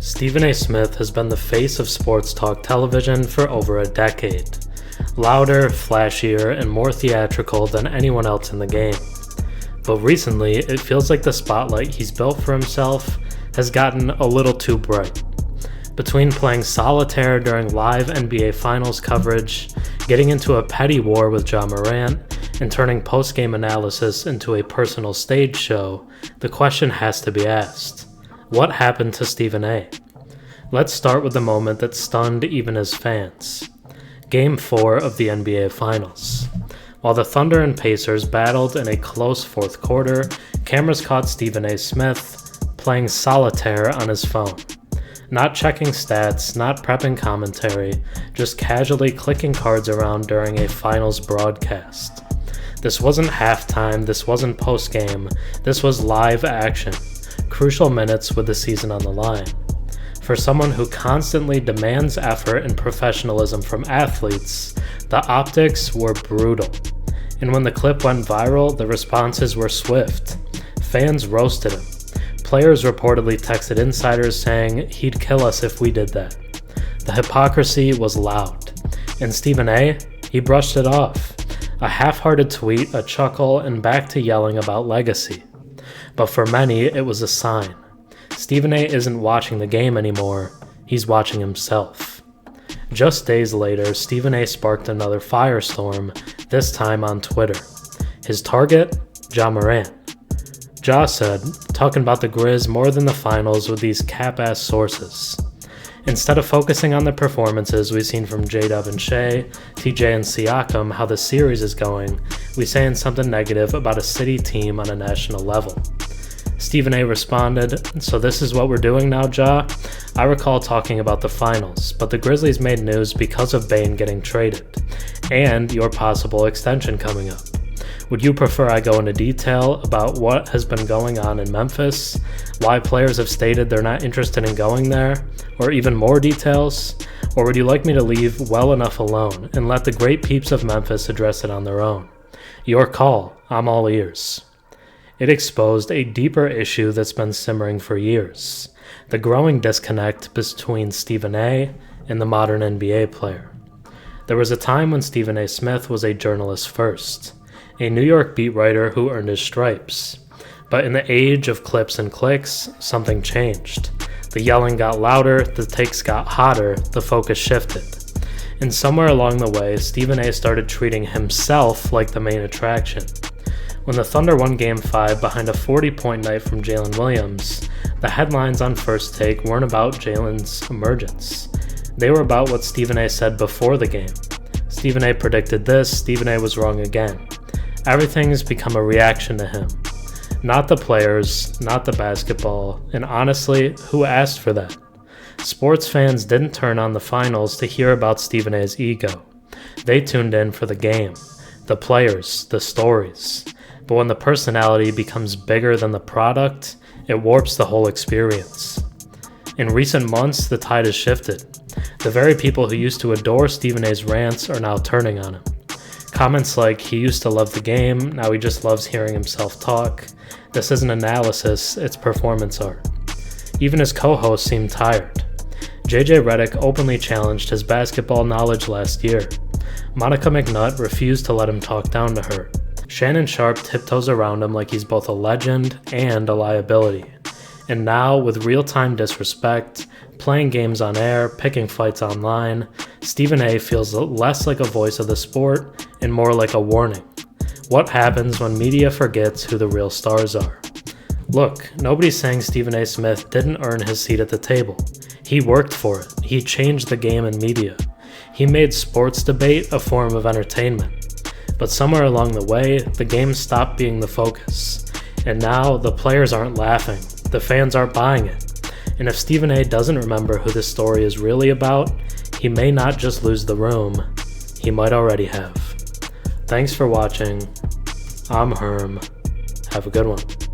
Stephen A. Smith has been the face of sports talk television for over a decade. Louder, flashier, and more theatrical than anyone else in the game. But recently, it feels like the spotlight he's built for himself has gotten a little too bright. Between playing solitaire during live NBA Finals coverage, getting into a petty war with Ja Morant, and turning post-game analysis into a personal stage show, the question has to be asked. What happened to Stephen A? Let's start with the moment that stunned even his fans. Game 4 of the NBA Finals. While the Thunder and Pacers battled in a close fourth quarter, cameras caught Stephen A. Smith playing solitaire on his phone. Not checking stats, not prepping commentary, just casually clicking cards around during a finals broadcast. This wasn't halftime, this wasn't postgame, this was live action. Crucial minutes with the season on the line. For someone who constantly demands effort and professionalism from athletes, the optics were brutal. And when the clip went viral, the responses were swift. Fans roasted him. Players reportedly texted insiders saying he'd kill us if we did that. The hypocrisy was loud. And Stephen A, he brushed it off. A half-hearted tweet, a chuckle, and back to yelling about legacy. But for many, it was a sign. Stephen A isn't watching the game anymore, he's watching himself. Just days later, Stephen A sparked another firestorm, this time on Twitter. His target? Ja Morant. Ja said, talking about the Grizz more than the finals with these cap-ass sources. Instead of focusing on the performances we've seen from J-Dub and Shea, TJ and Siakam, how the series is going, we saying something negative about a city team on a national level. Stephen A responded, so this is what we're doing now, Ja? I recall talking about the finals, but the Grizzlies made news because of Bane getting traded, and your possible extension coming up. Would you prefer I go into detail about what has been going on in Memphis, why players have stated they're not interested in going there, or even more details? Or would you like me to leave well enough alone and let the great peeps of Memphis address it on their own? Your call, I'm all ears. It exposed a deeper issue that's been simmering for years, the growing disconnect between Stephen A and the modern NBA player. There was a time when Stephen A. Smith was a journalist first, a New York beat writer who earned his stripes. But in the age of clips and clicks, something changed. The yelling got louder, the takes got hotter, the focus shifted. And somewhere along the way, Stephen A. started treating himself like the main attraction. When the Thunder won Game 5 behind a 40-point night from Jalen Williams, the headlines on First Take weren't about Jalen's emergence. They were about what Stephen A. said before the game. Stephen A. predicted this, Stephen A. was wrong again. Everything's become a reaction to him. Not the players, not the basketball, and honestly, who asked for that? Sports fans didn't turn on the finals to hear about Stephen A.'s ego. They tuned in for the game, the players, the stories. But when the personality becomes bigger than the product, it warps the whole experience. In recent months, the tide has shifted. The very people who used to adore Stephen A.'s rants are now turning on him. Comments like, he used to love the game, now he just loves hearing himself talk. This isn't analysis, it's performance art. Even his co-hosts seem tired. JJ Redick openly challenged his basketball knowledge last year. Monica McNutt refused to let him talk down to her. Shannon Sharp tiptoes around him like he's both a legend and a liability. And now, with real-time disrespect, playing games on air, picking fights online, Stephen A feels less like a voice of the sport and more like a warning. What happens when media forgets who the real stars are? Look, nobody's saying Stephen A. Smith didn't earn his seat at the table. He worked for it. He changed the game in media. He made sports debate a form of entertainment. But somewhere along the way, the game stopped being the focus. And now, the players aren't laughing. The fans aren't buying it. And if Stephen A. doesn't remember who this story is really about, he may not just lose the room, he might already have. Thanks for watching. I'm Herm. Have a good one.